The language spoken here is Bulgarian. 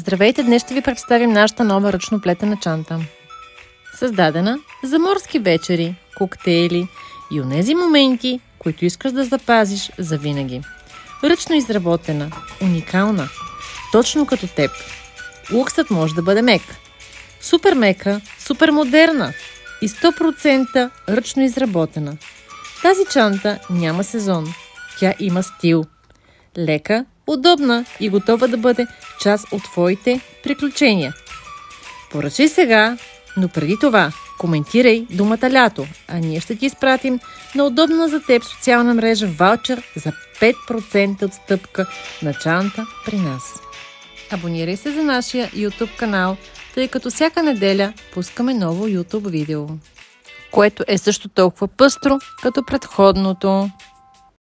Здравейте, днес ще ви представим нашата нова ръчно плетена чанта. Създадена за морски вечери, коктейли и онези моменти, които искаш да запазиш за винаги. Ръчно изработена, уникална, точно като теб. Луксът може да бъде мек. Супер мека, супер модерна и 100% ръчно изработена. Тази чанта няма сезон. Тя има стил. Лека, удобна и готова да бъде част от твоите приключения. Поръчай сега, но преди това коментирай думата лято, а ние ще ти изпратим на удобна за теб социална мрежа ваучер за 5% отстъпка на чанта при нас. Абонирай се за нашия YouTube канал, тъй като всяка неделя пускаме ново YouTube видео, което е също толкова пъстро като предходното.